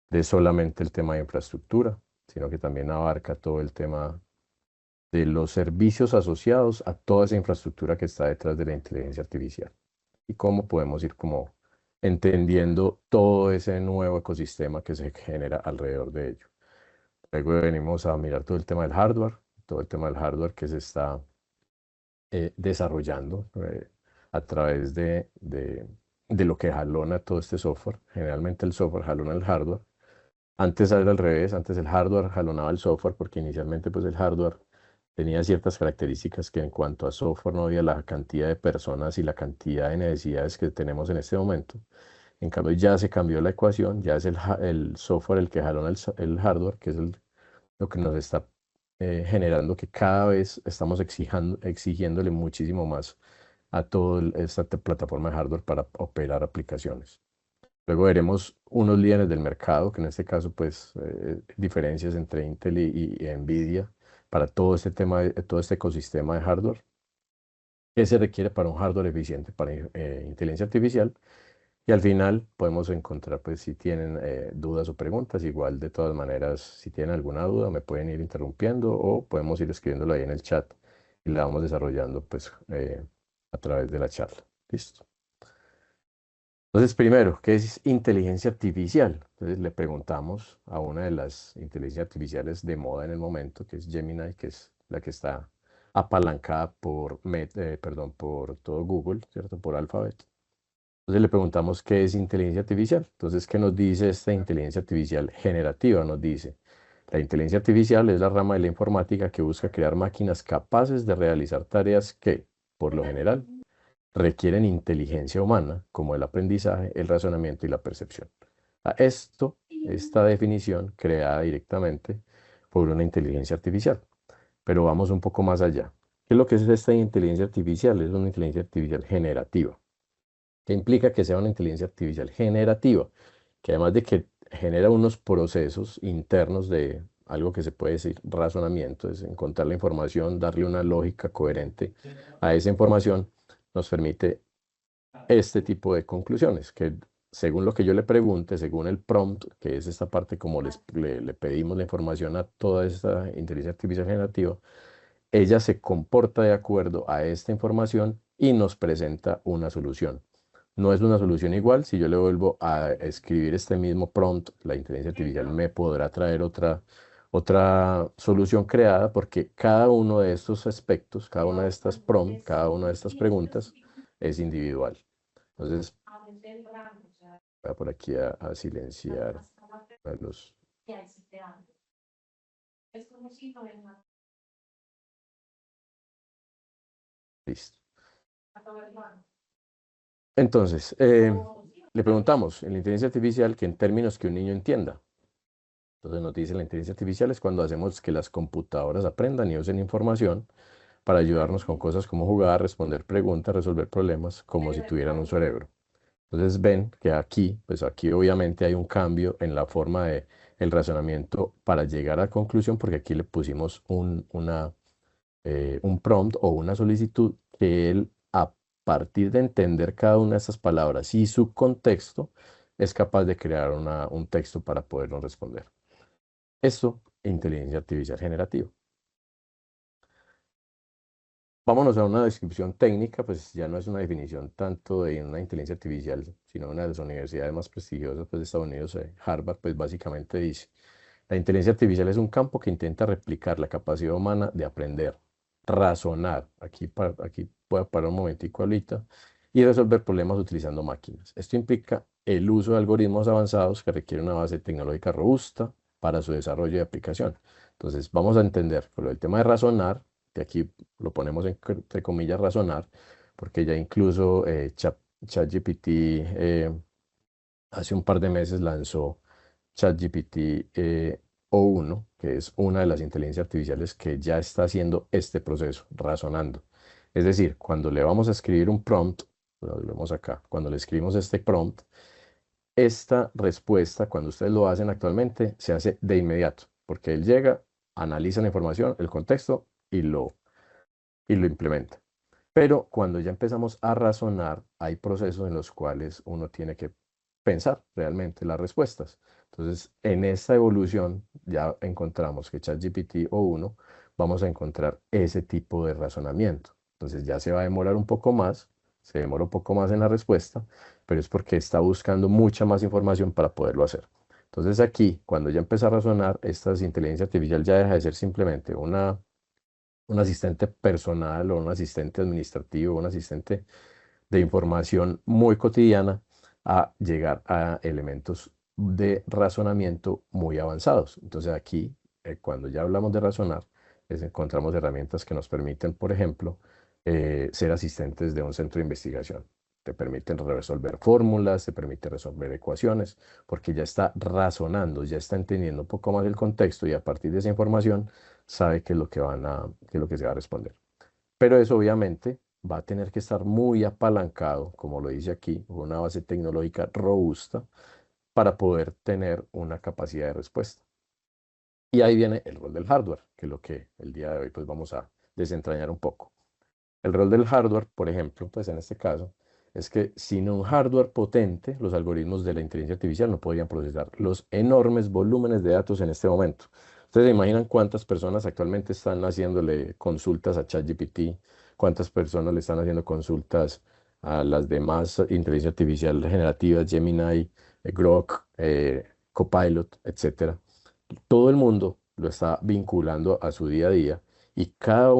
de solamente el tema de infraestructura, sino que también abarca todo el tema de los servicios asociados a toda esa infraestructura que está detrás de la inteligencia artificial y cómo podemos ir como entendiendo todo ese nuevo ecosistema que se genera alrededor de ello. Luego venimos a mirar todo el tema del hardware que se está desarrollando a través de lo que jalona todo este software. Generalmente el software jalona el hardware. Antes era al revés, antes el hardware jalonaba el software porque inicialmente pues el hardware tenía ciertas características que en cuanto a software no había la cantidad de personas y la cantidad de necesidades que tenemos en este momento. En cambio ya se cambió la ecuación, ya es el software el que jalona el hardware, que es lo que nos está generando que cada vez estamos exigiéndole muchísimo más a toda esta plataforma de hardware para operar aplicaciones. Luego veremos unos líderes del mercado, que en este caso, pues, diferencias entre Intel y Nvidia para todo este tema, todo este ecosistema de hardware. ¿Qué se requiere para un hardware eficiente para inteligencia artificial? Y al final podemos encontrar, pues, si tienen dudas o preguntas, igual de todas maneras, si tienen alguna duda, me pueden ir interrumpiendo o podemos ir escribiéndolo ahí en el chat y la vamos desarrollando, pues, a través de la charla. ¿Listo? Entonces, primero, ¿qué es inteligencia artificial? Entonces le preguntamos a una de las inteligencias artificiales de moda en el momento, que es Gemini, que es la que está apalancada por todo Google, ¿cierto? Por Alphabet. Entonces le preguntamos qué es inteligencia artificial. Entonces, ¿qué nos dice esta inteligencia artificial generativa? Nos dice, la inteligencia artificial es la rama de la informática que busca crear máquinas capaces de realizar tareas que, por lo general, requieren inteligencia humana, como el aprendizaje, el razonamiento y la percepción. Esta definición creada directamente por una inteligencia artificial. Pero vamos un poco más allá. ¿Qué es lo que es esta inteligencia artificial? Es una inteligencia artificial generativa. ¿Qué implica que sea una inteligencia artificial generativa? Que además de que genera unos procesos internos de algo que se puede decir razonamiento, es encontrar la información, darle una lógica coherente a esa información, nos permite este tipo de conclusiones, que según lo que yo le pregunte, según el prompt, que es esta parte como le pedimos la información a toda esta inteligencia artificial generativa, ella se comporta de acuerdo a esta información y nos presenta una solución. No es una solución igual, si yo le vuelvo a escribir este mismo prompt, la inteligencia artificial me podrá traer otra solución creada porque cada uno de estos aspectos, cada una de estas prompts, cada una de estas preguntas es individual. Entonces, voy a por aquí a silenciar a los... Listo. Entonces, le preguntamos en la inteligencia artificial que en términos que un niño entienda. Entonces nos dice la inteligencia artificial es cuando hacemos que las computadoras aprendan y usen información para ayudarnos con cosas como jugar, responder preguntas, resolver problemas, como si tuvieran un cerebro. Entonces ven que aquí, pues aquí obviamente hay un cambio en la forma de el razonamiento para llegar a la conclusión, porque aquí le pusimos un prompt o una solicitud que él, a partir de entender cada una de estas palabras y su contexto, es capaz de crear un texto para podernos responder. Esto, inteligencia artificial generativa. Vámonos a una descripción técnica, pues ya no es una definición tanto de una inteligencia artificial, sino una de las universidades más prestigiosas pues, de Estados Unidos, Harvard, pues básicamente dice, la inteligencia artificial es un campo que intenta replicar la capacidad humana de aprender, razonar, aquí voy a parar un momentico ahorita, y resolver problemas utilizando máquinas. Esto implica el uso de algoritmos avanzados que requieren una base tecnológica robusta para su desarrollo y aplicación. Entonces, vamos a entender con el tema de razonar, que aquí lo ponemos entre comillas razonar, porque ya incluso ChatGPT hace un par de meses lanzó ChatGPT O1, que es una de las inteligencias artificiales que ya está haciendo este proceso, razonando. Es decir, cuando le vamos a escribir un prompt, lo vemos acá, cuando le escribimos este prompt, esta respuesta, cuando ustedes lo hacen actualmente, se hace de inmediato, porque él llega, analiza la información, el contexto y lo implementa. Pero cuando ya empezamos a razonar, hay procesos en los cuales uno tiene que pensar realmente las respuestas. Entonces, en esta evolución ya encontramos que ChatGPT o uno vamos a encontrar ese tipo de razonamiento. Entonces ya se va a demorar un poco más, se demora un poco más en la respuesta, pero es porque está buscando mucha más información para poderlo hacer. Entonces aquí, cuando ya empieza a razonar, esta inteligencia artificial ya deja de ser simplemente un asistente personal o un asistente administrativo, un asistente de información muy cotidiana a llegar a elementos de razonamiento muy avanzados. Entonces aquí, cuando ya hablamos de razonar, encontramos herramientas que nos permiten, por ejemplo, ser asistentes de un centro de investigación. Te permiten resolver fórmulas, te permite resolver ecuaciones, porque ya está razonando, ya está entendiendo un poco más el contexto y a partir de esa información sabe qué es lo que qué es lo que se va a responder. Pero eso obviamente va a tener que estar muy apalancado, como lo dice aquí, con una base tecnológica robusta para poder tener una capacidad de respuesta. Y ahí viene el rol del hardware, que es lo que el día de hoy pues vamos a desentrañar un poco. El rol del hardware, por ejemplo, pues en este caso, es que sin un hardware potente, los algoritmos de la inteligencia artificial no podrían procesar los enormes volúmenes de datos en este momento. Ustedes se imaginan cuántas personas actualmente están haciéndole consultas a ChatGPT, cuántas personas le están haciendo consultas a las demás inteligencia artificial generativas, Gemini, Grok, Copilot, etcétera. Todo el mundo lo está vinculando a su día a día y cada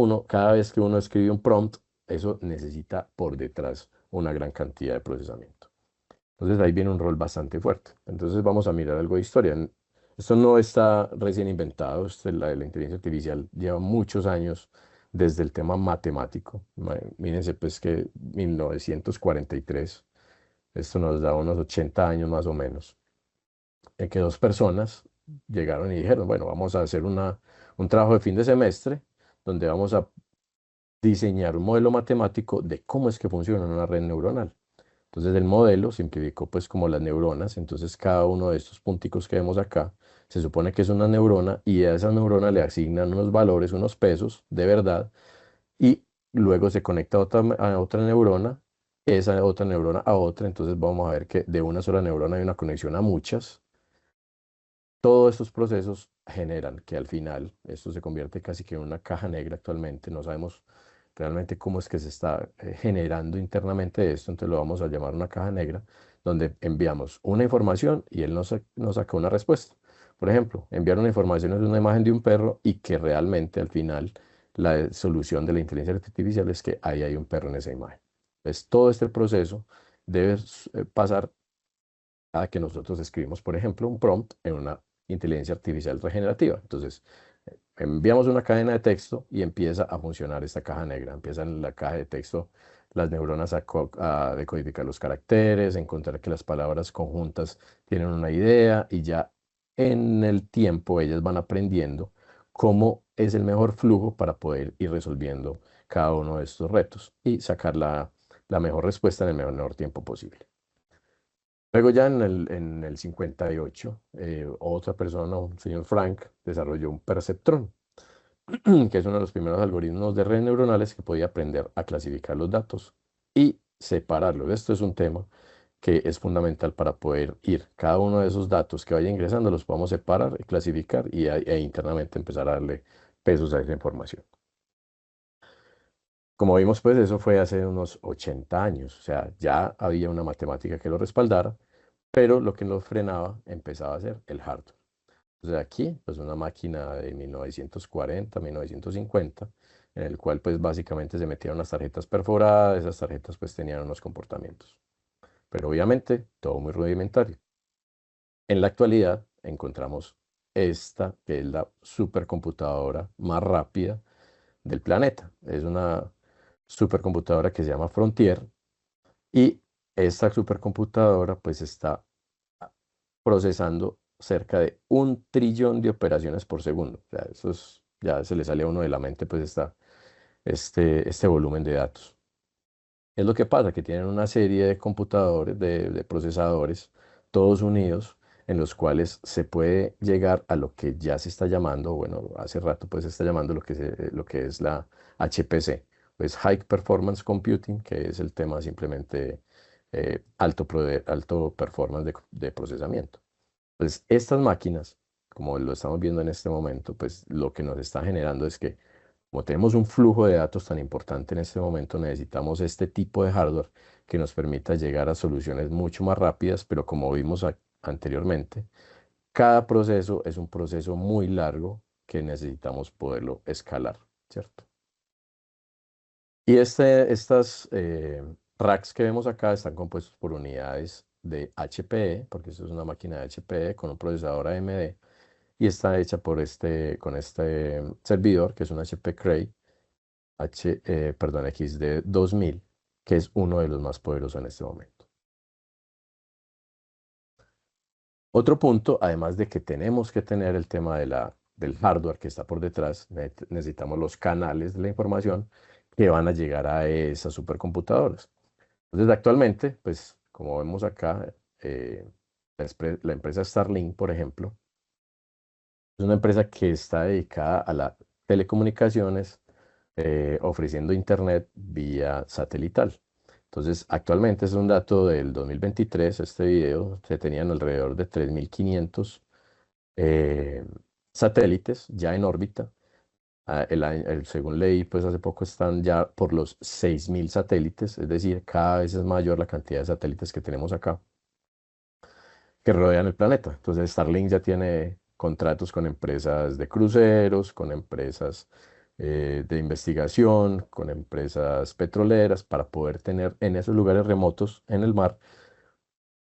vez que uno escribe un prompt, eso necesita por detrás una gran cantidad de procesamiento. Entonces ahí viene un rol bastante fuerte. Entonces vamos a mirar algo de historia. Esto no está recién inventado, la inteligencia artificial lleva muchos años desde el tema matemático. Mírense pues que 1943, esto nos da unos 80 años más o menos, en que dos personas llegaron y dijeron, bueno, vamos a hacer un trabajo de fin de semestre donde vamos a diseñar un modelo matemático de cómo es que funciona una red neuronal. Entonces el modelo simplificó pues como las neuronas, entonces cada uno de estos punticos que vemos acá se supone que es una neurona y a esa neurona le asignan unos valores, unos pesos de verdad y luego se conecta a otra neurona, esa otra neurona a otra, entonces vamos a ver que de una sola neurona hay una conexión a muchas. Todos estos procesos generan que al final esto se convierte casi que en una caja negra actualmente. No sabemos realmente cómo es que se está generando internamente esto, entonces lo vamos a llamar una caja negra, donde enviamos una información y él nos saca una respuesta. Por ejemplo, enviar una información es una imagen de un perro y que realmente al final la solución de la inteligencia artificial es que ahí hay un perro en esa imagen. Entonces todo este proceso debe pasar a que nosotros escribimos, por ejemplo, un prompt en una inteligencia artificial regenerativa. Entonces, enviamos una cadena de texto y empieza a funcionar esta caja negra. Empieza en la caja de texto las neuronas a decodificar los caracteres, encontrar que las palabras conjuntas tienen una idea y ya en el tiempo ellas van aprendiendo cómo es el mejor flujo para poder ir resolviendo cada uno de estos retos y sacar la mejor respuesta en el menor tiempo posible. Luego ya en el 58, otra persona, un señor Frank, desarrolló un perceptrón, que es uno de los primeros algoritmos de redes neuronales que podía aprender a clasificar los datos y separarlos. Esto es un tema que es fundamental para poder ir cada uno de esos datos que vaya ingresando, los podamos separar y clasificar e internamente empezar a darle pesos a esa información. Como vimos, pues eso fue hace unos 80 años, o sea, ya había una matemática que lo respaldara, pero lo que nos frenaba empezaba a ser el hardware. Entonces aquí, pues una máquina de 1940, 1950, en el cual pues básicamente se metían unas tarjetas perforadas, esas tarjetas pues tenían unos comportamientos, pero obviamente todo muy rudimentario. En la actualidad encontramos esta, que es la supercomputadora más rápida del planeta. Es una supercomputadora que se llama Frontier y esta supercomputadora pues está procesando cerca de 1 trillón de operaciones por segundo. O sea, ya se le sale a uno de la mente pues este volumen de datos. Es lo que pasa, que tienen una serie de computadores, de procesadores, todos unidos, en los cuales se puede llegar a lo que ya se está llamando, bueno, hace rato pues se está llamando lo que es la HPC, pues High Performance Computing, que es el tema simplemente alto performance de procesamiento. Pues estas máquinas, como lo estamos viendo en este momento, pues lo que nos está generando es que como tenemos un flujo de datos tan importante en este momento, necesitamos este tipo de hardware que nos permita llegar a soluciones mucho más rápidas, pero como vimos anteriormente, cada proceso es un proceso muy largo que necesitamos poderlo escalar, ¿cierto? Y estas racks que vemos acá están compuestos por unidades de HPE, porque esto es una máquina de HPE con un procesador AMD, y está hecha con este servidor, que es un HP Cray perdón, XD 2000, que es uno de los más poderosos en este momento. Otro punto, además de que tenemos que tener el tema del hardware que está por detrás, necesitamos los canales de la información que van a llegar a esas supercomputadoras. Entonces, actualmente, pues, como vemos acá, la empresa Starlink, por ejemplo, es una empresa que está dedicada a las telecomunicaciones, ofreciendo internet vía satelital. Entonces, actualmente es un dato del 2023, este video, se tenían alrededor de 3.500 eh, satélites ya en órbita. Según leí, pues hace poco están ya por los 6.000 satélites, es decir, cada vez es mayor la cantidad de satélites que tenemos acá que rodean el planeta. Entonces, Starlink ya tiene contratos con empresas de cruceros, con empresas de investigación, con empresas petroleras, para poder tener en esos lugares remotos en el mar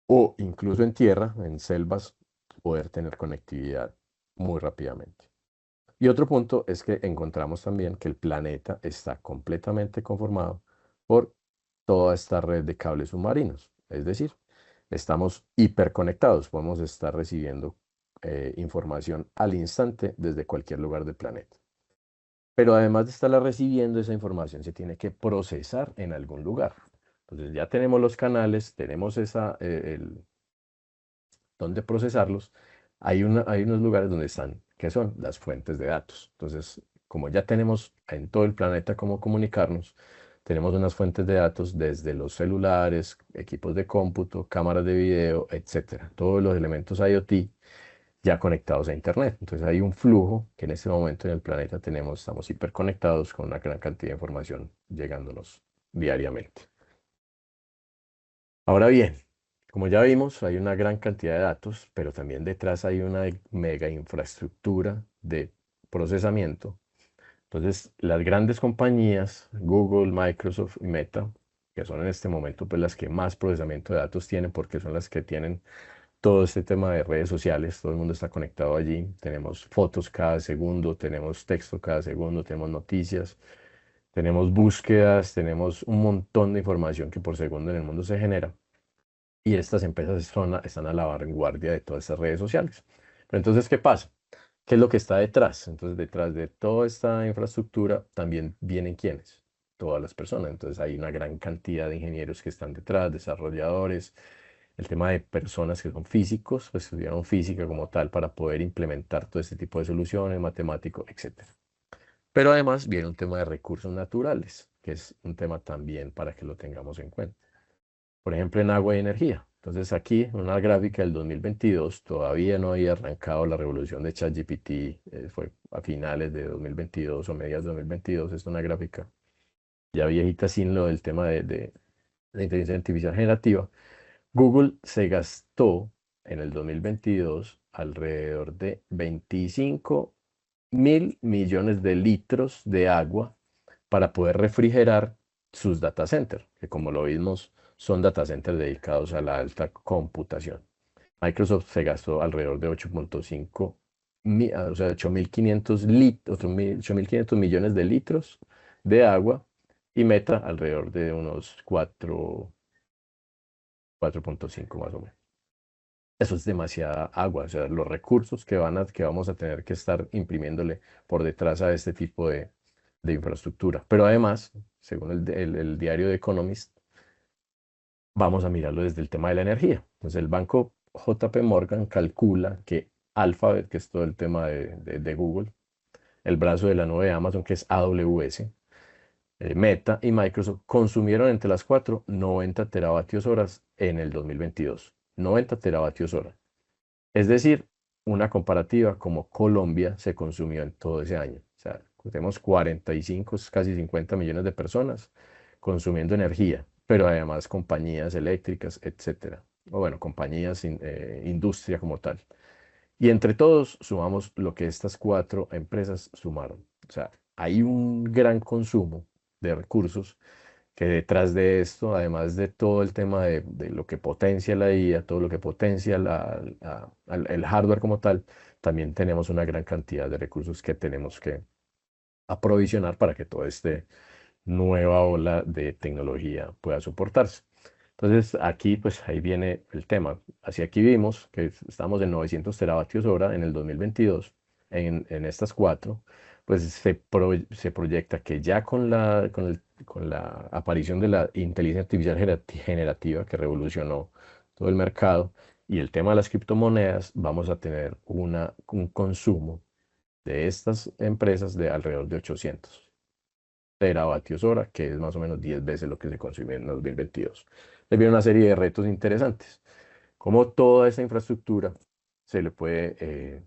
o incluso en tierra, en selvas, poder tener conectividad muy rápidamente. Y otro punto es que encontramos también que el planeta está completamente conformado por toda esta red de cables submarinos. Es decir, estamos hiperconectados, podemos estar recibiendo información al instante desde cualquier lugar del planeta. Pero además de estarla recibiendo, esa información se tiene que procesar en algún lugar. Entonces ya tenemos los canales, tenemos dónde procesarlos. Hay unos lugares donde están, que son las fuentes de datos. Entonces, como ya tenemos en todo el planeta cómo comunicarnos, tenemos unas fuentes de datos desde los celulares, equipos de cómputo, cámaras de video, etcétera. Todos los elementos IoT ya conectados a Internet. Entonces hay un flujo que en este momento en el planeta estamos hiperconectados con una gran cantidad de información llegándonos diariamente. Ahora bien, como ya vimos, hay una gran cantidad de datos, pero también detrás hay una mega infraestructura de procesamiento. Entonces, las grandes compañías, Google, Microsoft y Meta, que son en este momento pues las que más procesamiento de datos tienen, porque son las que tienen todo este tema de redes sociales, todo el mundo está conectado allí, tenemos fotos cada segundo, tenemos texto cada segundo, tenemos noticias, tenemos búsquedas, tenemos un montón de información que por segundo en el mundo se genera. Y estas empresas están a la vanguardia de todas estas redes sociales. Pero entonces, ¿qué pasa? ¿Qué es lo que está detrás? Entonces, detrás de toda esta infraestructura también vienen quienes, todas las personas. Entonces, hay una gran cantidad de ingenieros que están detrás, desarrolladores, el tema de personas que son físicos, pues estudiaron física como tal para poder implementar todo este tipo de soluciones, matemático, etcétera. Pero además viene un tema de recursos naturales, que es un tema también para que lo tengamos en cuenta. Por ejemplo, en agua y energía. Entonces aquí, una gráfica del 2022, todavía no había arrancado la revolución de ChatGPT, fue a finales de 2022 o mediados de 2022, es una gráfica ya viejita sin lo del tema de inteligencia artificial generativa. Google se gastó en el 2022 alrededor de 25.000 millones de litros de agua para poder refrigerar sus data centers, que como lo vimos son data centers dedicados a la alta computación. Microsoft se gastó alrededor de 8.5, o sea, 8.500 millones de litros de agua y Meta alrededor de unos 4.5 más o menos. Eso es demasiada agua, o sea, los recursos que vamos a tener que estar imprimiéndole por detrás a este tipo de infraestructura. Pero además, según el diario The Economist, vamos a mirarlo desde el tema de la energía. Entonces, el banco JP Morgan calcula que Alphabet, que es todo el tema de Google, el brazo de la nube de Amazon, que es AWS, Meta y Microsoft consumieron entre las cuatro 90 teravatios horas en el 2022. 90 teravatios horas. Es decir, una comparativa como Colombia se consumió en todo ese año. O sea, tenemos 45, casi 50 millones de personas consumiendo energía, pero además compañías eléctricas, etcétera. O bueno, compañías, industria como tal. Y entre todos sumamos lo que estas cuatro empresas sumaron. O sea, hay un gran consumo de recursos que detrás de esto, además de todo el tema de lo que potencia la IA, todo lo que potencia el hardware como tal, también tenemos una gran cantidad de recursos que tenemos que aprovisionar para que toda esta nueva ola de tecnología pueda soportarse. Entonces, aquí, pues ahí viene el tema. Así aquí vimos que estamos en 900 teravatios hora en el 2022, en estas cuatro, pues se proyecta que ya con la aparición de la inteligencia artificial generativa que revolucionó todo el mercado y el tema de las criptomonedas, vamos a tener un consumo de estas empresas de alrededor de 800 teravatios hora, que es más o menos 10 veces lo que se consume en 2022. Le viene una serie de retos interesantes. Como toda esa infraestructura se le puede,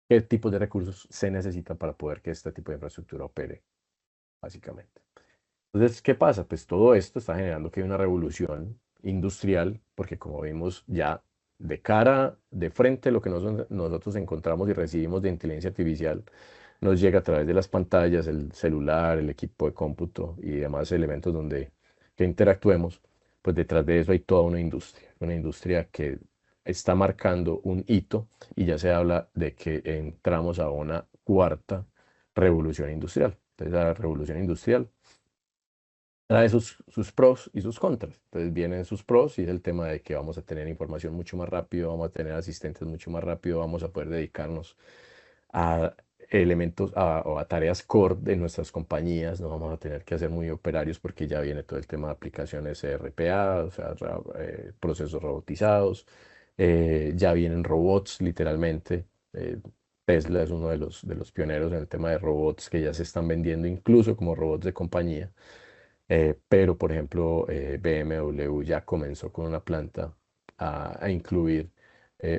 qué tipos de recursos se necesitan para poder que este tipo de infraestructura opere, básicamente. Entonces, ¿qué pasa? Pues todo esto está generando que hay una revolución industrial, porque como vimos ya de cara, de frente, lo que nosotros encontramos y recibimos de inteligencia artificial nos llega a través de las pantallas, el celular, el equipo de cómputo y demás elementos donde que interactuemos, pues detrás de eso hay toda una industria que está marcando un hito y ya se habla de que entramos a una cuarta revolución industrial. Entonces, la revolución industrial trae sus pros y sus contras. Entonces vienen sus pros y es el tema de que vamos a tener información mucho más rápido, vamos a tener asistentes mucho más rápido, vamos a poder dedicarnos a elementos o a tareas core de nuestras compañías, no vamos a tener que hacer muy operarios porque ya viene todo el tema de aplicaciones RPA, o sea, procesos robotizados, ya vienen robots literalmente. Tesla es uno de los pioneros en el tema de robots que ya se están vendiendo incluso como robots de compañía. Pero, por ejemplo, BMW ya comenzó con una planta a incluir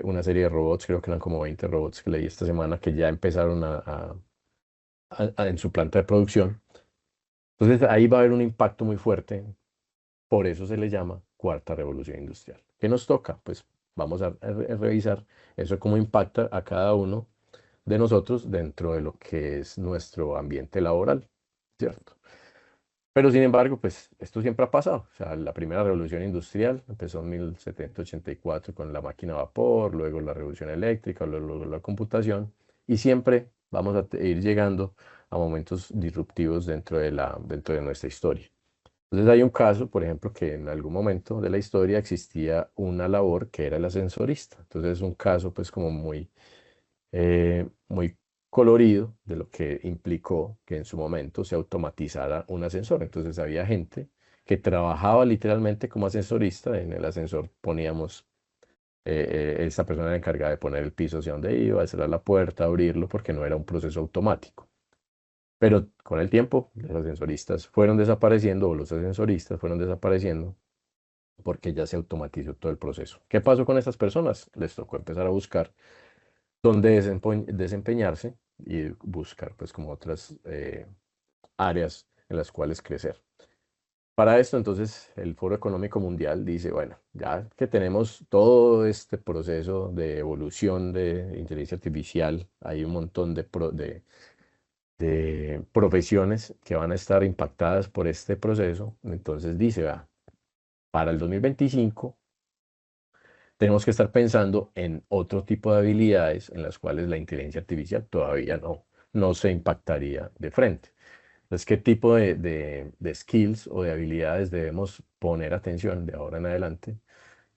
una serie de robots, creo que eran como 20 robots que leí esta semana, que ya empezaron en su planta de producción. Entonces, ahí va a haber un impacto muy fuerte, por eso se le llama cuarta revolución industrial. ¿Qué nos toca? Pues vamos a revisar eso cómo impacta a cada uno de nosotros dentro de lo que es nuestro ambiente laboral, ¿cierto? Pero sin embargo, pues esto siempre ha pasado. O sea, la primera revolución industrial empezó en 1784 con la máquina a vapor, luego la revolución eléctrica, luego la computación, y siempre vamos a ir llegando a momentos disruptivos dentro de nuestra historia. Entonces hay un caso, por ejemplo, que en algún momento de la historia existía una labor que era el ascensorista. Entonces es un caso pues como muy colorido de lo que implicó que en su momento se automatizara un ascensor. Entonces había gente que trabajaba literalmente como ascensorista. En el ascensor poníamos, esta persona era encargada de poner el piso hacia donde iba, de cerrar la puerta, abrirlo, porque no era un proceso automático. Pero con el tiempo, los ascensoristas fueron desapareciendo o los ascensoristas fueron desapareciendo porque ya se automatizó todo el proceso. ¿Qué pasó con estas personas? Les tocó empezar a buscar dónde desempeñarse y buscar pues como otras áreas en las cuales crecer. Para esto, entonces, el Foro Económico Mundial dice, bueno, ya que tenemos todo este proceso de evolución de inteligencia artificial, hay un montón de profesiones que van a estar impactadas por este proceso, entonces dice, va, para el 2025 tenemos que estar pensando en otro tipo de habilidades en las cuales la inteligencia artificial todavía no se impactaría de frente. Entonces, ¿qué tipo de skills o de habilidades debemos poner atención de ahora en adelante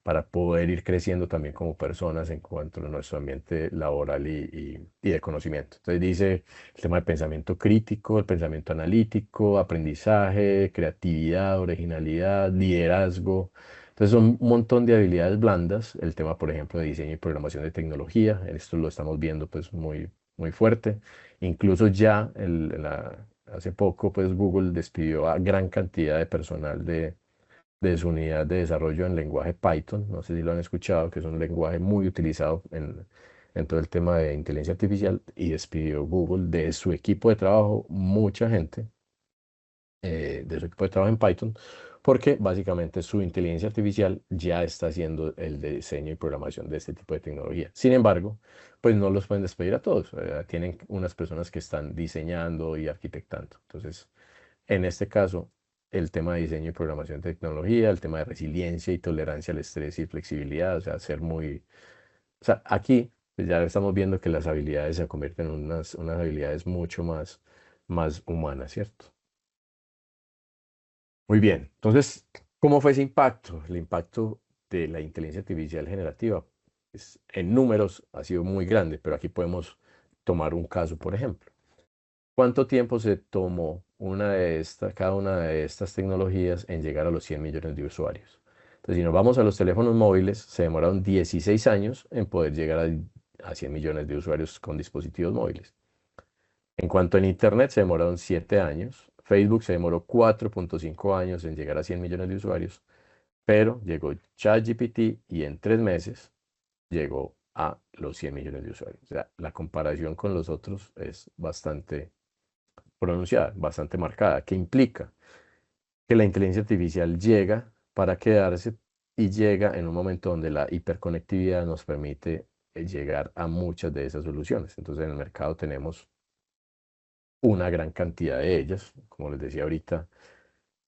para poder ir creciendo también como personas en cuanto a nuestro ambiente laboral y de conocimiento? Entonces dice el tema del pensamiento crítico, el pensamiento analítico, aprendizaje, creatividad, originalidad, liderazgo. Entonces son un montón de habilidades blandas. El tema, por ejemplo, de diseño y programación de tecnología. Esto lo estamos viendo pues muy, muy fuerte. Incluso ya hace poco pues Google despidió a gran cantidad de personal de de su unidad de desarrollo en lenguaje Python. No sé si lo han escuchado, que es un lenguaje muy utilizado en todo el tema de inteligencia artificial, y despidió Google de su equipo de trabajo mucha gente de su equipo de trabajo en Python, porque básicamente su inteligencia artificial ya está haciendo el diseño y programación de este tipo de tecnología. Sin embargo, pues no los pueden despedir a todos. Tienen unas personas que están diseñando y arquitectando. Entonces, en este caso, el tema de diseño y programación de tecnología, el tema de resiliencia y tolerancia al estrés y flexibilidad, o sea, ser muy... O sea, aquí pues, ya estamos viendo que las habilidades se convierten en unas habilidades mucho más humanas, ¿cierto? Muy bien. Entonces, ¿cómo fue ese impacto? El impacto de la inteligencia artificial generativa, pues, en números ha sido muy grande, pero aquí podemos tomar un caso, por ejemplo. ¿Cuánto tiempo se tomó cada una de estas tecnologías en llegar a los 100 millones de usuarios? Entonces, si nos vamos a los teléfonos móviles, se demoraron 16 años en poder llegar a 100 millones de usuarios con dispositivos móviles. En cuanto en Internet, se demoraron 7 años. Facebook se demoró 4,5 años en llegar a 100 millones de usuarios, pero llegó ChatGPT y en 3 meses llegó a los 100 millones de usuarios. O sea, la comparación con los otros es bastante pronunciada, bastante marcada, que implica que la inteligencia artificial llega para quedarse y llega en un momento donde la hiperconectividad nos permite llegar a muchas de esas soluciones. Entonces, en el mercado tenemos una gran cantidad de ellas. Como les decía ahorita,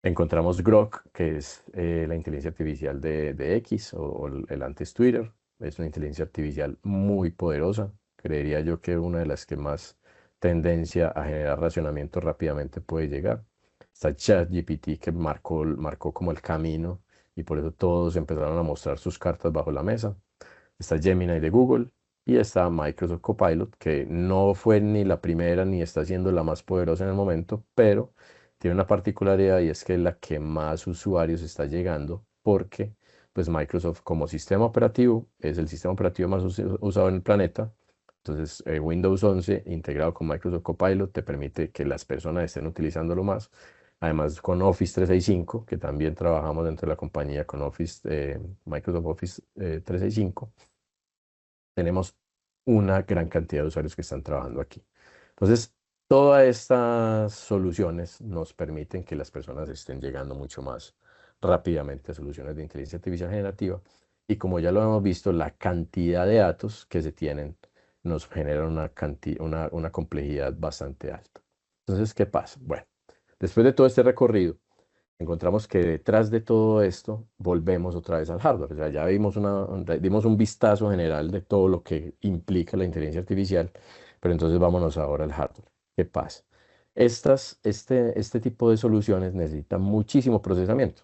encontramos Grok, que es la inteligencia artificial de X o el antes Twitter. Es una inteligencia artificial muy poderosa. Creería yo que una de las que más tendencia a generar racionamiento rápidamente puede llegar. Está ChatGPT, que marcó como el camino, y por eso todos empezaron a mostrar sus cartas bajo la mesa. Está Gemini de Google y está Microsoft Copilot, que no fue ni la primera ni está siendo la más poderosa en el momento, pero tiene una particularidad, y es que es la que más usuarios está llegando, porque pues Microsoft, como sistema operativo, es el sistema operativo más usado en el planeta. Entonces, Windows 11 integrado con Microsoft Copilot te permite que las personas estén utilizándolo más. Además, con Office 365, que también trabajamos dentro de la compañía con Microsoft Office 365, tenemos una gran cantidad de usuarios que están trabajando aquí. Entonces, todas estas soluciones nos permiten que las personas estén llegando mucho más rápidamente a soluciones de inteligencia artificial generativa. Y como ya lo hemos visto, la cantidad de datos que se tienen nos genera una complejidad bastante alta. Entonces, ¿qué pasa? Bueno, después de todo este recorrido, encontramos que detrás de todo esto volvemos otra vez al hardware. O sea, ya dimos un vistazo general de todo lo que implica la inteligencia artificial, pero entonces vámonos ahora al hardware. ¿Qué pasa? Este tipo de soluciones necesitan muchísimo procesamiento.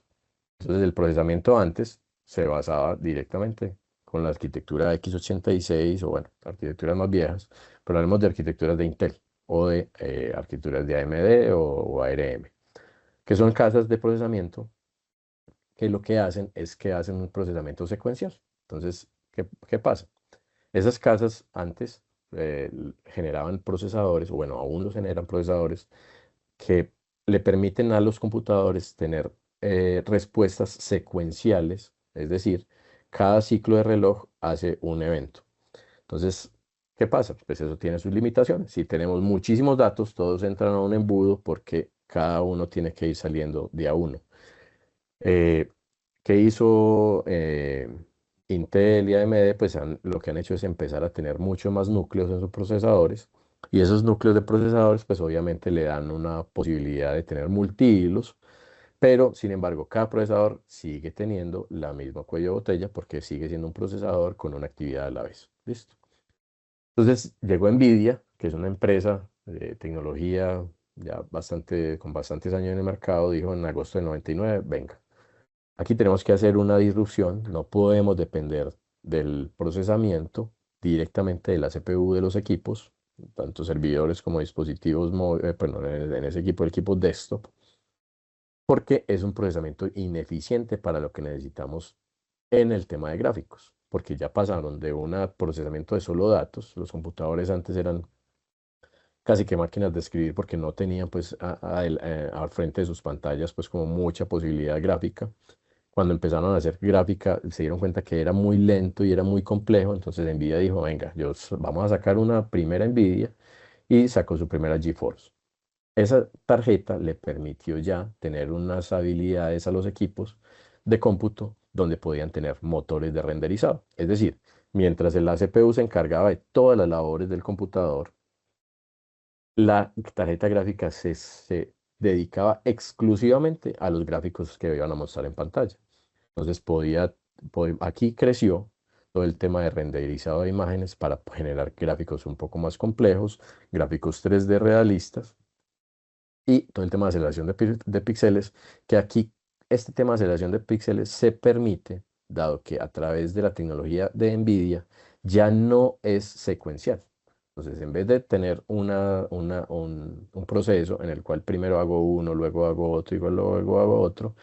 Entonces, el procesamiento antes se basaba directamente con la arquitectura x86, o bueno, arquitecturas más viejas, pero hablemos de arquitecturas de Intel o de arquitecturas de AMD o ARM, que son casas de procesamiento que lo que hacen es que hacen un procesamiento secuencial. Entonces, ¿qué pasa? Esas casas antes generaban procesadores, o bueno, aún los generan procesadores, que le permiten a los computadores tener respuestas secuenciales, es decir, cada ciclo de reloj hace un evento. Entonces, ¿qué pasa? Pues eso tiene sus limitaciones. Si tenemos muchísimos datos, todos entran a un embudo porque cada uno tiene que ir saliendo de a uno. Eh, ¿Qué hizo Intel y AMD? Pues lo que han hecho es empezar a tener muchos más núcleos en sus procesadores, y esos núcleos de procesadores pues obviamente le dan una posibilidad de tener multihilos, pero sin embargo cada procesador sigue teniendo la misma cuello de botella porque sigue siendo un procesador con una actividad a la vez. ¿Listo? Entonces llegó Nvidia, que es una empresa de tecnología ya con bastantes años en el mercado, dijo en agosto del 99, venga. Aquí tenemos que hacer una disrupción, no podemos depender del procesamiento directamente de la CPU de los equipos, tanto servidores como dispositivos, perdón, en ese equipo, el equipo desktop, porque es un procesamiento ineficiente para lo que necesitamos en el tema de gráficos, porque ya pasaron de un procesamiento de solo datos. Los computadores antes eran casi que máquinas de escribir porque no tenían pues al frente de sus pantallas pues como mucha posibilidad gráfica. cuando empezaron a hacer gráfica, se dieron cuenta que era muy lento y era muy complejo, entonces Nvidia dijo, venga, vamos a sacar una primera Nvidia y sacó su primera GeForce. Esa tarjeta le permitió ya tener unas habilidades a los equipos de cómputo donde podían tener motores de renderizado. Es decir, mientras la CPU se encargaba de todas las labores del computador, la tarjeta gráfica se dedicaba exclusivamente a los gráficos que iban a mostrar en pantalla. Entonces aquí creció todo el tema de renderizado de imágenes para generar gráficos un poco más complejos, gráficos 3D realistas y todo el tema de aceleración de píxeles, que aquí este tema de aceleración de píxeles se permite, dado que a través de la tecnología de NVIDIA ya no es secuencial. Entonces, en vez de tener un proceso en el cual primero hago uno, luego hago otro y luego hago otro,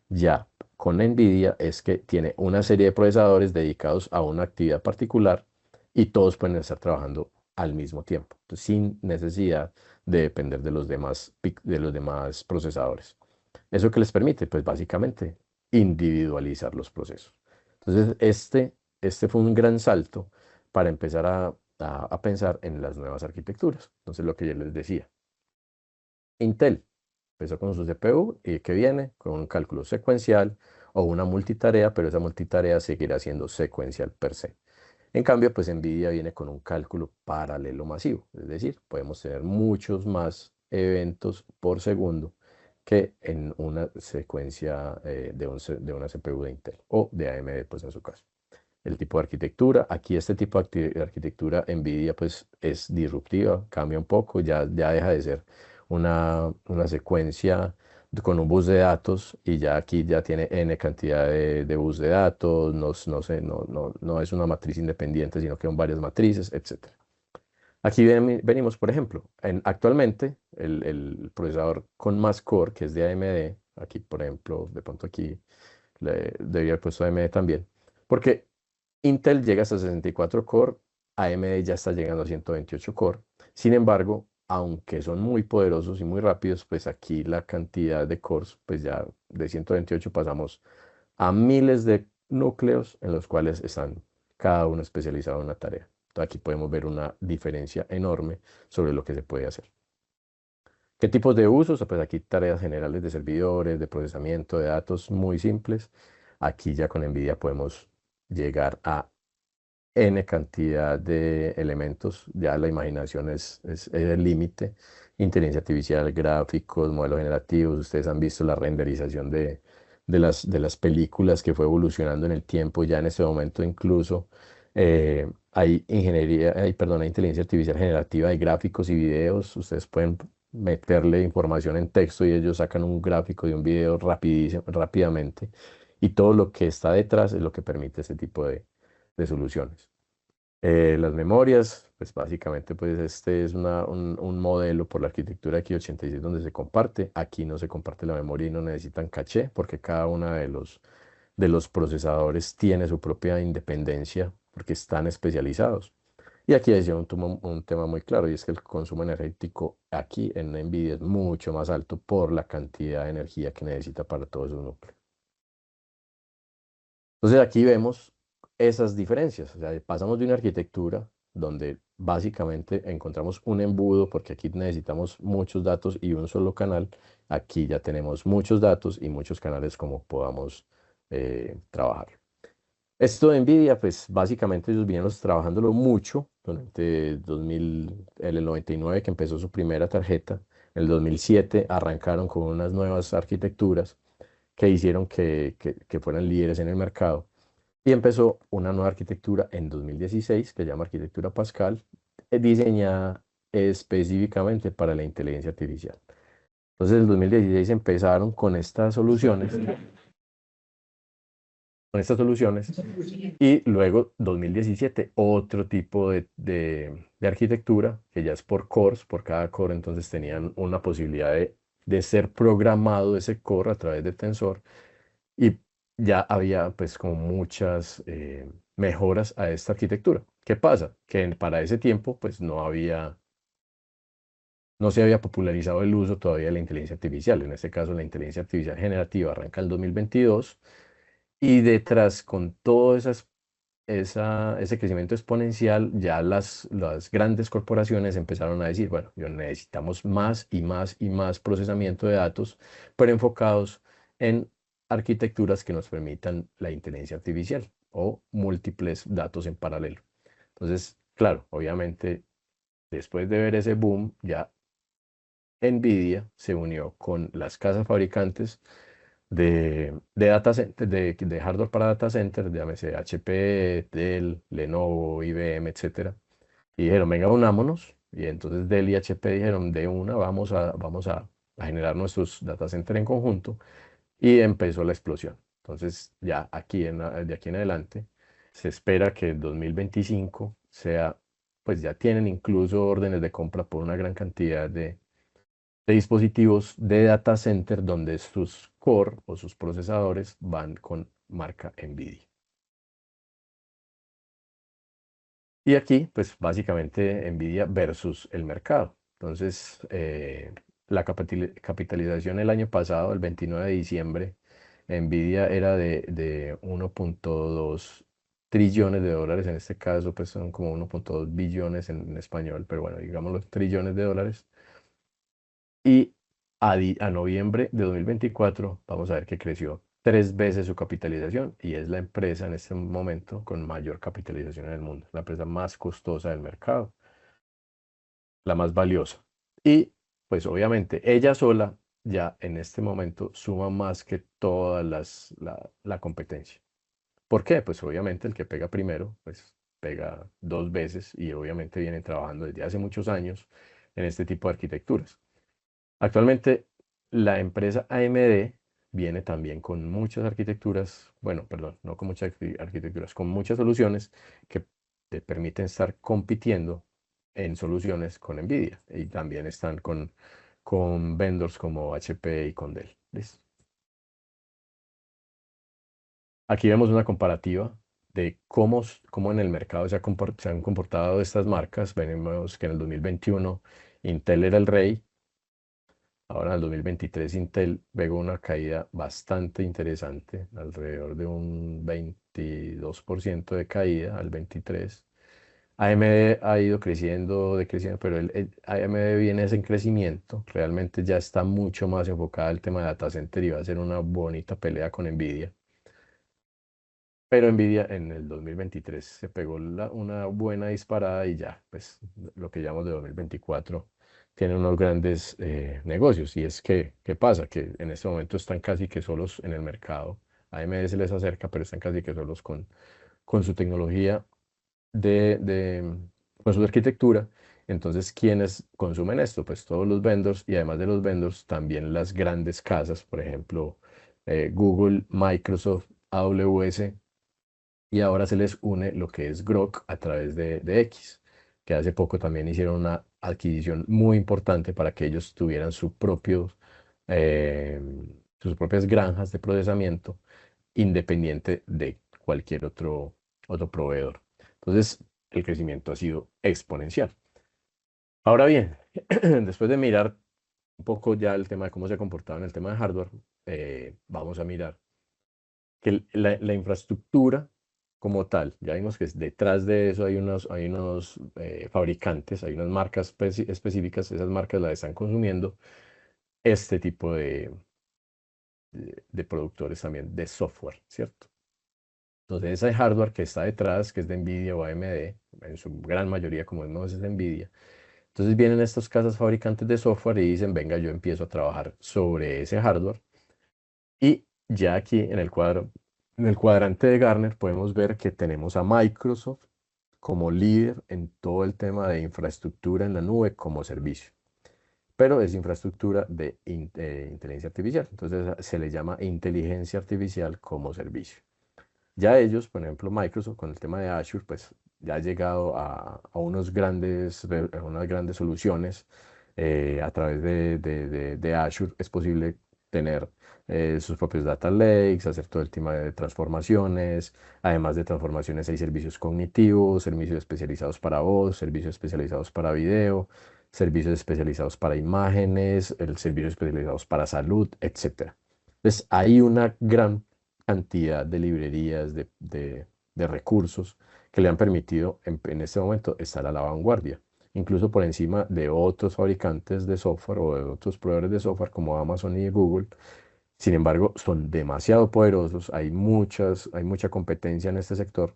ya con NVIDIA es que tiene una serie de procesadores dedicados a una actividad particular y todos pueden estar trabajando al mismo tiempo, entonces, sin necesidad de depender de los demás procesadores. ¿Eso qué les permite? Pues básicamente individualizar los procesos. Entonces, este fue un gran salto para empezar a pensar en las nuevas arquitecturas. Entonces, lo que yo les decía, Intel empezó con su CPU y que viene con un cálculo secuencial o una multitarea, pero esa multitarea seguirá siendo secuencial per se. En cambio, pues NVIDIA viene con un cálculo paralelo masivo, es decir, podemos tener muchos más eventos por segundo que en una secuencia de una CPU de Intel o de AMD, pues en su caso. El tipo de arquitectura, aquí este tipo de arquitectura NVIDIA pues es disruptiva, cambia un poco, ya deja de ser una secuencia con un bus de datos y ya aquí ya tiene n cantidad de bus de datos, no es una matriz independiente, sino que son varias matrices, etcétera. Aquí venimos, por ejemplo, actualmente el procesador con más core, que es de AMD, aquí por ejemplo, de pronto aquí debería haber puesto AMD también, porque Intel llega hasta 64 core, AMD ya está llegando a 128 core. Sin embargo, aunque son muy poderosos y muy rápidos, pues aquí la cantidad de cores, pues ya de 128 pasamos a miles de núcleos en los cuales están cada uno especializado en una tarea. Entonces aquí podemos ver una diferencia enorme sobre lo que se puede hacer. ¿Qué tipos de usos? Pues aquí tareas generales de servidores, de procesamiento de datos muy simples. Aquí ya con NVIDIA podemos llegar a N cantidad de elementos, ya la imaginación es el límite. Inteligencia artificial, gráficos, modelos generativos, ustedes han visto la renderización de las películas que fue evolucionando en el tiempo, ya en este momento incluso hay inteligencia artificial generativa de gráficos y videos, ustedes pueden meterle información en texto y ellos sacan un gráfico de un video rápidamente y todo lo que está detrás es lo que permite ese tipo de soluciones. Las memorias, pues básicamente pues este es un modelo por la arquitectura aquí 86 donde se comparte. Aquí no se comparte la memoria y no necesitan caché porque cada uno de los procesadores tiene su propia independencia porque están especializados. Y aquí decía un tema muy claro y es que el consumo energético aquí en NVIDIA es mucho más alto por la cantidad de energía que necesita para todos esos núcleos. Entonces aquí vemos esas diferencias. O sea, pasamos de una arquitectura donde básicamente encontramos un embudo, porque aquí necesitamos muchos datos y un solo canal. Aquí ya tenemos muchos datos y muchos canales como podamos trabajar. Esto de NVIDIA, pues básicamente ellos vinieron trabajándolo mucho durante en el 99 que empezó su primera tarjeta. En el 2007 arrancaron con unas nuevas arquitecturas que hicieron que fueran líderes en el mercado. Y empezó una nueva arquitectura en 2016 que se llama Arquitectura Pascal, diseñada específicamente para la inteligencia artificial. Entonces, en 2016 empezaron con estas soluciones y luego 2017 otro tipo de arquitectura que ya es por cores, por cada core, entonces tenían una posibilidad de ser programado ese core a través de Tensor y ya había pues como muchas mejoras a esta arquitectura. ¿Qué pasa? Que para ese tiempo pues no se había popularizado el uso todavía de la inteligencia artificial. En este caso la inteligencia artificial generativa arranca en 2022 Y detrás, con todo ese crecimiento exponencial, ya las grandes corporaciones empezaron a decir, bueno, necesitamos más y más y más procesamiento de datos, pero enfocados en arquitecturas que nos permitan la inteligencia artificial o múltiples datos en paralelo. Entonces, claro, obviamente, después de ver ese boom, ya NVIDIA se unió con las casas fabricantes de data de hardware para data center, llámese HP, Dell, Lenovo, IBM, etcétera. Y dijeron, venga, unámonos. Y entonces Dell y HP dijeron, de una, vamos a generar nuestros data center en conjunto. Y empezó la explosión. Entonces, ya de aquí en adelante, se espera que el 2025 sea, pues ya tienen incluso órdenes de compra por una gran cantidad de dispositivos de data center donde sus core o sus procesadores van con marca NVIDIA. Y aquí, pues básicamente NVIDIA versus el mercado. Entonces, la capitalización el año pasado, el 29 de diciembre, NVIDIA era de 1,2 trillones de dólares. En este caso, pues son como 1,2 billones en español, pero bueno, digamos los trillones de dólares. Y a noviembre de 2024 vamos a ver que creció 3 veces su capitalización y es la empresa en este momento con mayor capitalización en el mundo, la empresa más costosa del mercado, la más valiosa. Y pues obviamente ella sola ya en este momento suma más que toda la competencia. ¿Por qué? Pues obviamente el que pega primero, pues pega 2 veces y obviamente vienen trabajando desde hace muchos años en este tipo de arquitecturas. Actualmente, la empresa AMD viene también con muchas arquitecturas, bueno, perdón, no con muchas arquitecturas, con muchas soluciones que te permiten estar compitiendo en soluciones con NVIDIA y también están con vendors como HP y con Dell. ¿Listo? Aquí vemos una comparativa de cómo en el mercado se han comportado estas marcas. Vemos que en el 2021 Intel era el rey. Ahora en el 2023 Intel pegó una caída bastante interesante, alrededor de un 22% de caída al 23%. AMD ha ido creciendo, decreciendo, pero el AMD viene en crecimiento. Realmente ya está mucho más enfocada al tema de data center y va a ser una bonita pelea con Nvidia. Pero Nvidia en el 2023 se pegó una buena disparada y ya, pues lo que llamamos de 2024 tiene unos grandes negocios. Y es que, ¿qué pasa? Que en este momento están casi que solos en el mercado. AMD se les acerca, pero están casi que solos con su tecnología, de, de, con su arquitectura. Entonces, ¿quiénes consumen esto? Pues todos los vendors y además de los vendors, también las grandes casas, por ejemplo, Google, Microsoft, AWS, y ahora se les une lo que es Grok a través de X, que hace poco también hicieron una adquisición muy importante para que ellos tuvieran eh, sus propias granjas de procesamiento independiente de cualquier otro proveedor. Entonces, el crecimiento ha sido exponencial. Ahora bien, después de mirar un poco ya el tema de cómo se ha comportado en el tema de hardware, vamos a mirar que la infraestructura como tal, ya vimos que detrás de eso hay unos fabricantes, hay unas marcas específicas, esas marcas las están consumiendo este tipo de productores también de software, ¿cierto? Entonces ese hardware que está detrás, que es de NVIDIA o AMD, en su gran mayoría, como vemos, es de NVIDIA. Entonces vienen estas casas fabricantes de software y dicen, venga, yo empiezo a trabajar sobre ese hardware. Y ya aquí en el cuadrante de Gartner, podemos ver que tenemos a Microsoft como líder en todo el tema de infraestructura en la nube como servicio. Pero es infraestructura de inteligencia artificial. Entonces se le llama inteligencia artificial como servicio. Ya ellos, por ejemplo, Microsoft con el tema de Azure, pues ya ha llegado a a unas grandes soluciones. A través de Azure es posible tener sus propios data lakes, hacer todo el tema de transformaciones. Además de transformaciones, hay servicios cognitivos, servicios especializados para voz, servicios especializados para video, servicios especializados para imágenes, servicios especializados para salud, etcétera. Entonces, hay una gran cantidad de librerías, de recursos que le han permitido en este momento estar a la vanguardia, incluso por encima de otros fabricantes de software o de otros proveedores de software como Amazon y Google. Sin embargo, son demasiado poderosos, hay mucha competencia en este sector,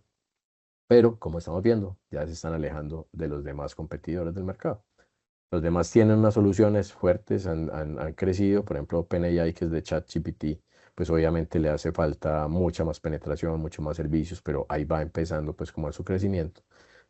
pero como estamos viendo, ya se están alejando de los demás competidores del mercado. Los demás tienen unas soluciones fuertes, han crecido, por ejemplo, OpenAI, que es de ChatGPT, pues obviamente le hace falta mucha más penetración, mucho más servicios, pero ahí va empezando pues como su crecimiento.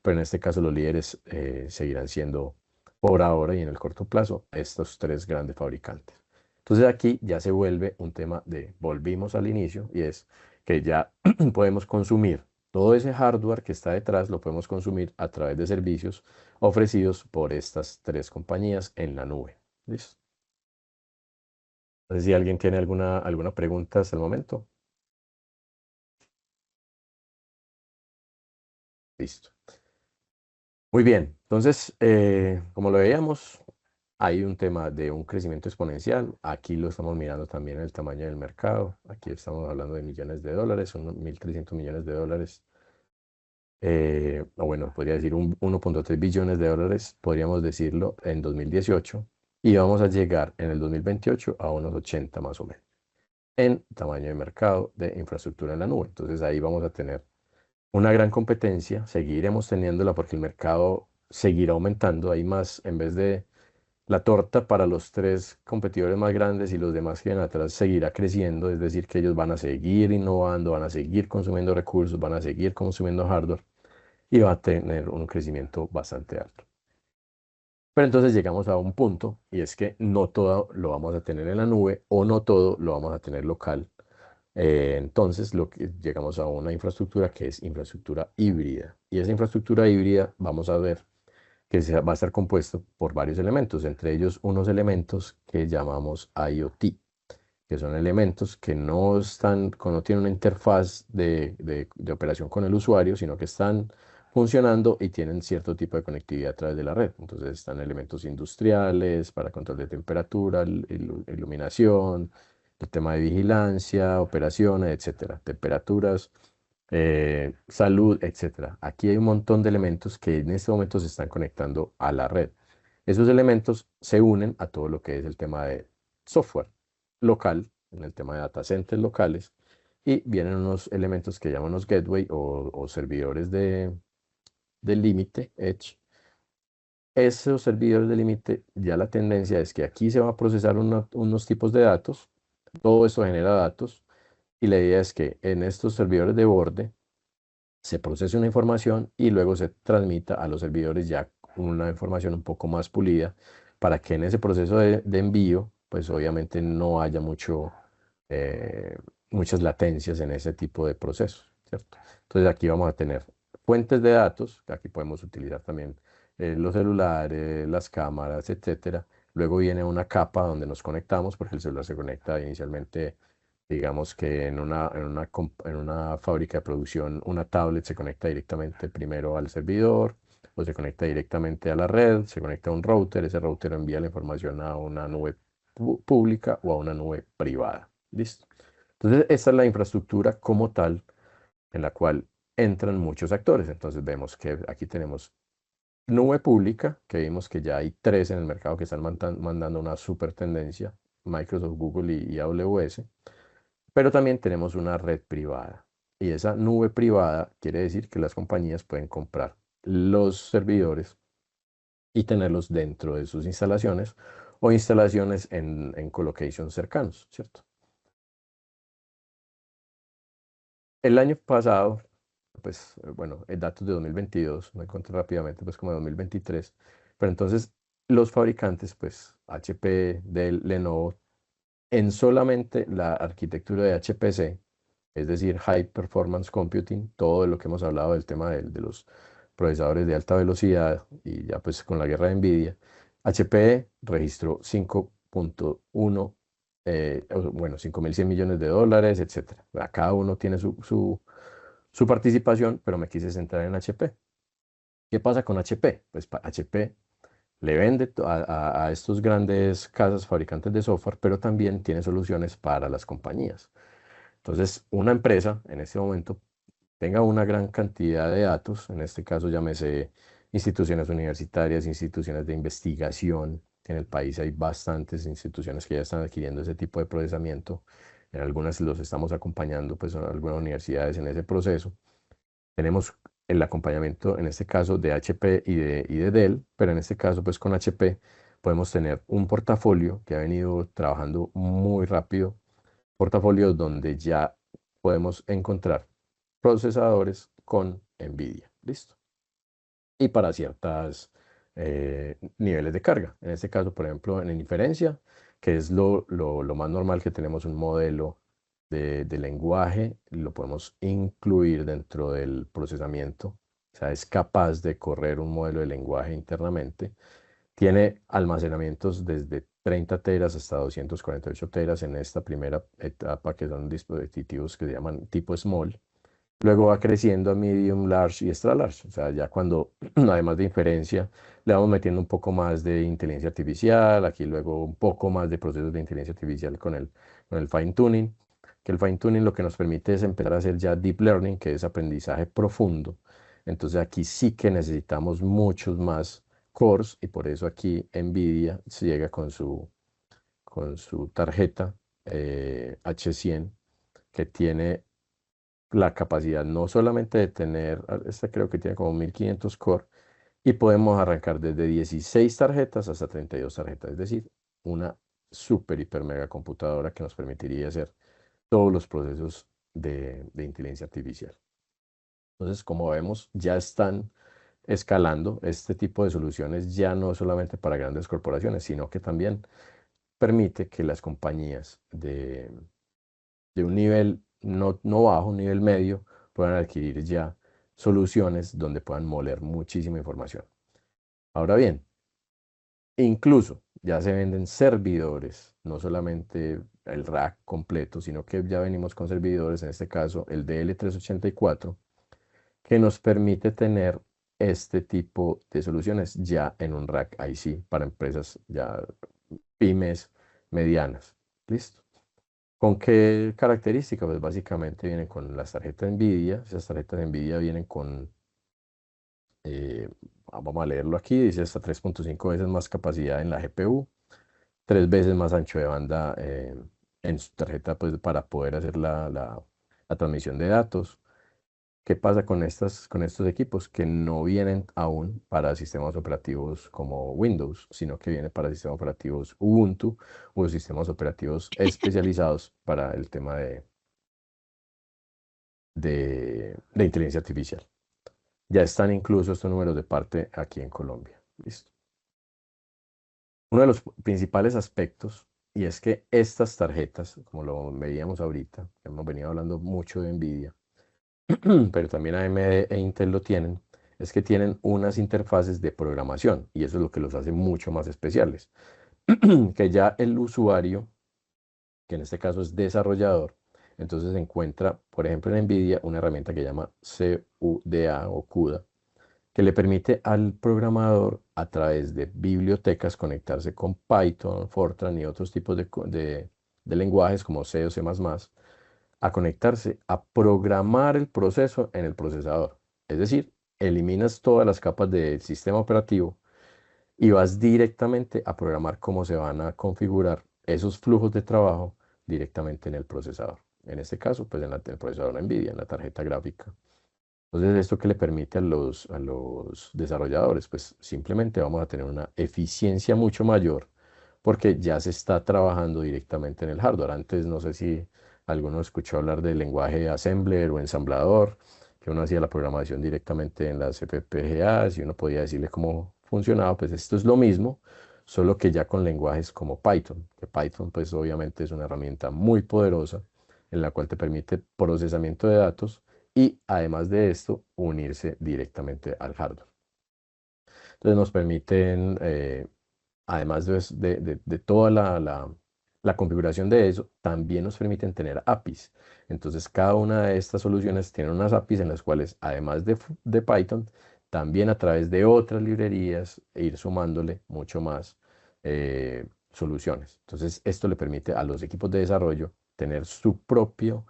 Pero en este caso los líderes seguirán siendo por ahora y en el corto plazo estos tres grandes fabricantes. Entonces aquí ya se vuelve un tema de, volvimos al inicio, y es que ya podemos consumir todo ese hardware que está detrás, lo podemos consumir a través de servicios ofrecidos por estas tres compañías en la nube. ¿Listo? No sé si alguien tiene alguna pregunta hasta el momento. Listo. Muy bien. Entonces, como lo veíamos, hay un tema de un crecimiento exponencial. Aquí lo estamos mirando también el tamaño del mercado. Aquí estamos hablando de millones de dólares, son 1.300 millones de dólares. O bueno, podría decir 1.3 billones de dólares, podríamos decirlo, en 2018. Y vamos a llegar en el 2028 a unos 80 más o menos, en tamaño de mercado de infraestructura en la nube. Entonces ahí vamos a tener una gran competencia, seguiremos teniéndola porque el mercado seguirá aumentando. Hay más, en vez de la torta para los tres competidores más grandes y los demás que vienen atrás seguirá creciendo, es decir, que ellos van a seguir innovando, van a seguir consumiendo recursos, van a seguir consumiendo hardware y va a tener un crecimiento bastante alto. Pero entonces llegamos a un punto y es que no todo lo vamos a tener en la nube o no todo lo vamos a tener local. Entonces llegamos a una infraestructura que es infraestructura híbrida. Y esa infraestructura híbrida vamos a ver que va a estar compuesto por varios elementos, entre ellos unos elementos que llamamos IoT, que son elementos que no tienen una interfaz de operación con el usuario, sino que están funcionando y tienen cierto tipo de conectividad a través de la red. Entonces están elementos industriales para control de temperatura, iluminación, el tema de vigilancia, operaciones, etcétera, temperaturas, salud, etcétera. Aquí hay un montón de elementos que en este momento se están conectando a la red. Esos elementos se unen a todo lo que es el tema de software local, en el tema de data centers locales, y vienen unos elementos que llaman los gateway o servidores de límite, edge. Esos servidores de límite, ya la tendencia es que aquí se va a procesar unos tipos de datos, todo esto genera datos, y la idea es que en estos servidores de borde se procese una información y luego se transmita a los servidores ya una información un poco más pulida para que en ese proceso de envío, pues obviamente no haya eh, muchas latencias en ese tipo de procesos, ¿cierto? Entonces aquí vamos a tener fuentes de datos, que aquí podemos utilizar también los celulares, las cámaras, etcétera. Luego viene una capa donde nos conectamos, porque el celular se conecta inicialmente. Digamos que en una fábrica de producción, una tablet se conecta directamente primero al servidor o se conecta directamente a la red, se conecta a un router, ese router envía la información a una nube pública o a una nube privada. ¿Listo? Entonces, esta es la infraestructura como tal en la cual entran muchos actores. Entonces, vemos que aquí tenemos nube pública, que vimos que ya hay tres en el mercado que están mandando una super tendencia, Microsoft, Google y AWS. Pero también tenemos una red privada. Y esa nube privada quiere decir que las compañías pueden comprar los servidores y tenerlos dentro de sus instalaciones o instalaciones en colocations cercanos, ¿cierto? El año pasado, pues bueno, datos de 2022, no encontré rápidamente, pues como de 2023, pero entonces los fabricantes, pues HP, Dell, Lenovo, en solamente la arquitectura de HPC, es decir, High Performance Computing, todo lo que hemos hablado del tema de los procesadores de alta velocidad y ya pues con la guerra de Nvidia, HP registró 5.1, bueno, 5.100 millones de dólares, etcétera. Cada uno tiene su participación, pero me quise centrar en HP. ¿Qué pasa con HP? Pues HP le vende a estos grandes casas fabricantes de software, pero también tiene soluciones para las compañías. Entonces, una empresa en este momento tenga una gran cantidad de datos, en este caso llámese instituciones universitarias, instituciones de investigación. En el país hay bastantes instituciones que ya están adquiriendo ese tipo de procesamiento. En algunas los estamos acompañando, pues son algunas universidades en ese proceso. Tenemos el acompañamiento, en este caso, de HP y de Dell, pero en este caso, pues con HP podemos tener un portafolio que ha venido trabajando muy rápido, portafolio donde ya podemos encontrar procesadores con NVIDIA. Listo. Y para ciertos niveles de carga. En este caso, por ejemplo, en inferencia, que es lo más normal que tenemos un modelo de lenguaje, lo podemos incluir dentro del procesamiento. O sea, es capaz de correr un modelo de lenguaje internamente. Tiene almacenamientos desde 30 teras hasta 248 teras en esta primera etapa, que son dispositivos que se llaman tipo small. Luego va creciendo a medium, large y extra large. O sea, ya cuando, además de inferencia, le vamos metiendo un poco más de inteligencia artificial, aquí luego un poco más de procesos de inteligencia artificial con el fine tuning, que el fine tuning lo que nos permite es empezar a hacer ya deep learning, que es aprendizaje profundo. Entonces aquí sí que necesitamos muchos más cores y por eso aquí NVIDIA se llega con su tarjeta H100 que tiene la capacidad no solamente de tener, esta creo que tiene como 1500 core, y podemos arrancar desde 16 tarjetas hasta 32 tarjetas, es decir, una super hiper mega computadora que nos permitiría hacer todos los procesos de inteligencia artificial. Entonces, como vemos, ya están escalando este tipo de soluciones ya no solamente para grandes corporaciones, sino que también permite que las compañías de un nivel no bajo, un nivel medio, puedan adquirir ya soluciones donde puedan moler muchísima información. Ahora bien, incluso ya se venden servidores, no solamente el rack completo, sino que ya venimos con servidores, en este caso el DL384, que nos permite tener este tipo de soluciones ya en un rack IC para empresas ya pymes medianas. ¿Listo? ¿Con qué característica? Pues básicamente vienen con las tarjetas NVIDIA. Esas tarjetas NVIDIA vienen con, vamos a leerlo aquí, dice hasta 3.5 veces más capacidad en la GPU, 3 veces más ancho de banda en su tarjeta pues, para poder hacer la transmisión de datos. ¿Qué pasa con estos equipos? Que no vienen aún para sistemas operativos como Windows, sino que vienen para sistemas operativos Ubuntu o sistemas operativos especializados para el tema de inteligencia artificial. Ya están incluso estos números de parte aquí en Colombia. Listo. Uno de los principales aspectos, y es que estas tarjetas, como lo veíamos ahorita, hemos venido hablando mucho de NVIDIA, pero también AMD e Intel lo tienen, es que tienen unas interfaces de programación y eso es lo que los hace mucho más especiales. Que ya el usuario, que en este caso es desarrollador, entonces encuentra, por ejemplo, en NVIDIA una herramienta que llama CUDA o CUDA, que le permite al programador a través de bibliotecas conectarse con Python, Fortran y otros tipos de lenguajes como C o C++, a conectarse, a programar el proceso en el procesador. Es decir, eliminas todas las capas del sistema operativo y vas directamente a programar cómo se van a configurar esos flujos de trabajo directamente en el procesador. En este caso, pues en el procesador NVIDIA, en la tarjeta gráfica. Entonces, ¿esto qué le permite a los desarrolladores? Pues simplemente vamos a tener una eficiencia mucho mayor porque ya se está trabajando directamente en el hardware. Antes, no sé si alguno escuchó hablar del lenguaje assembler o ensamblador, que uno hacía la programación directamente en las FPGAs y uno podía decirle cómo funcionaba. Pues esto es lo mismo, solo que ya con lenguajes como Python, que Python pues obviamente es una herramienta muy poderosa en la cual te permite procesamiento de datos y además de esto, unirse directamente al hardware. Entonces nos permiten, además de toda la configuración de eso, también nos permiten tener APIs. Entonces cada una de estas soluciones tiene unas APIs en las cuales, además de Python, también a través de otras librerías, ir sumándole mucho más soluciones. Entonces esto le permite a los equipos de desarrollo tener su propio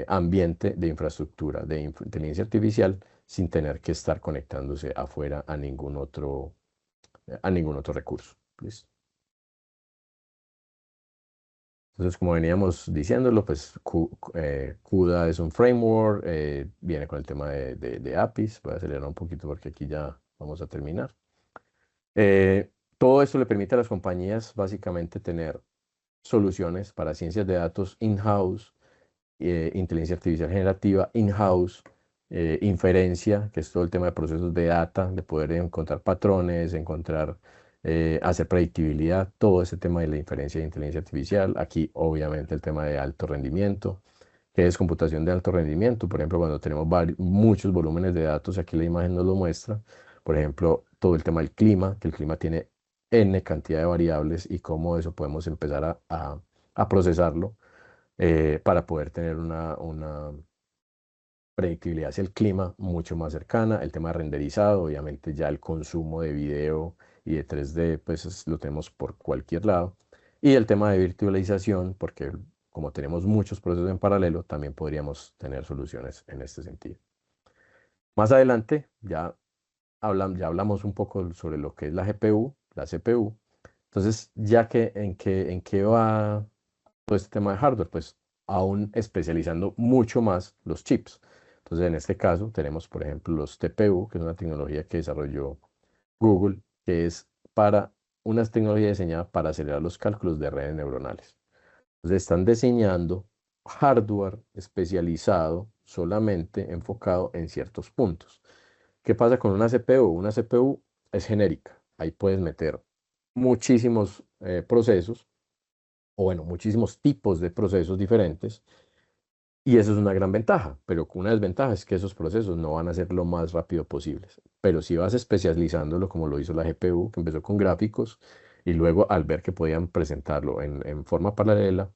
ambiente de infraestructura de inteligencia artificial sin tener que estar conectándose afuera a ningún otro recurso. ¿Listo? Entonces, como veníamos diciéndolo, pues CUDA es un framework, viene con el tema de APIs. Voy a acelerar un poquito porque aquí ya vamos a terminar. Todo esto le permite a las compañías básicamente tener soluciones para ciencias de datos in-house, inteligencia artificial generativa in-house, inferencia, que es todo el tema de procesos de data, de poder encontrar patrones, hacer predictibilidad, todo ese tema de la inferencia de inteligencia artificial. Aquí, obviamente, el tema de alto rendimiento, que es computación de alto rendimiento. Por ejemplo, cuando tenemos muchos volúmenes de datos, aquí la imagen nos lo muestra. Por ejemplo, todo el tema del clima, que el clima tiene N cantidad de variables y cómo eso podemos empezar a procesarlo para poder tener una predictibilidad hacia el clima mucho más cercana. El tema de renderizado, obviamente ya el consumo de video y de 3D, pues lo tenemos por cualquier lado. Y el tema de virtualización, porque como tenemos muchos procesos en paralelo, también podríamos tener soluciones en este sentido. Más adelante ya hablamos un poco sobre lo que es la GPU, la CPU. Entonces, ¿en qué va todo este tema de hardware? Pues aún especializando mucho más los chips. Entonces, en este caso tenemos, por ejemplo, los TPU, que es una tecnología que desarrolló Google, que es una tecnología diseñada para acelerar los cálculos de redes neuronales. Entonces, están diseñando hardware especializado, solamente enfocado en ciertos puntos. ¿Qué pasa con una CPU? Una CPU es genérica. Ahí puedes meter muchísimos procesos, o bueno, muchísimos tipos de procesos diferentes, y eso es una gran ventaja, pero una desventaja es que esos procesos no van a ser lo más rápido posibles. Pero si vas especializándolo, como lo hizo la GPU, que empezó con gráficos, y luego al ver que podían presentarlo en forma paralela,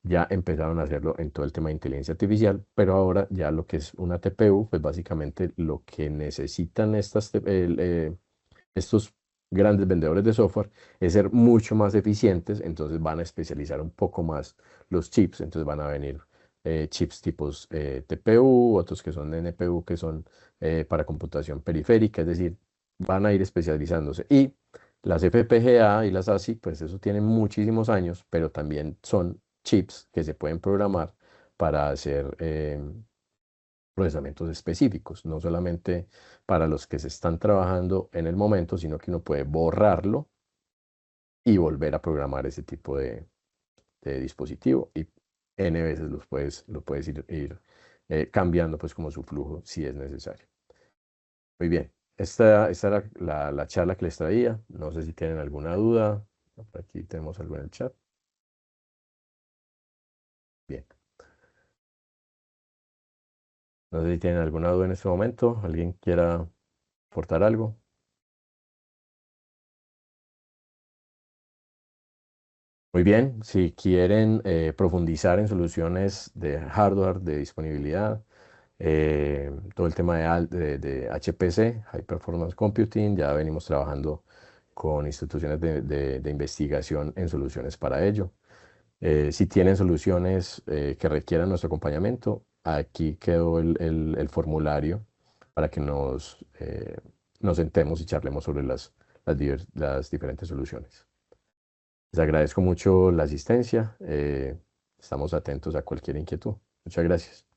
ya empezaron a hacerlo en todo el tema de inteligencia artificial, pero ahora ya lo que es una TPU, pues básicamente lo que necesitan estos grandes vendedores de software es ser mucho más eficientes, entonces van a especializar un poco más los chips, entonces van a venir chips tipos TPU, otros que son NPU, que son para computación periférica, es decir, van a ir especializándose. Y las FPGA y las ASIC, pues eso tienen muchísimos años, pero también son chips que se pueden programar para hacer procesamientos específicos, no solamente para los que se están trabajando en el momento, sino que uno puede borrarlo y volver a programar ese tipo de dispositivo y N veces lo puedes ir cambiando pues como su flujo si es necesario. Muy bien, esta era la charla que les traía. No sé si tienen alguna duda. Por aquí tenemos algo en el chat. Bien, no sé si tienen alguna duda en este momento. ¿Alguien quiera aportar algo? Muy bien, si quieren profundizar en soluciones de hardware, de disponibilidad, todo el tema de HPC, High Performance Computing, ya venimos trabajando con instituciones de investigación en soluciones para ello. Si tienen soluciones que requieran nuestro acompañamiento, aquí quedó el formulario para que nos sentemos y charlemos sobre las diferentes soluciones. Les agradezco mucho la asistencia. Estamos atentos a cualquier inquietud. Muchas gracias.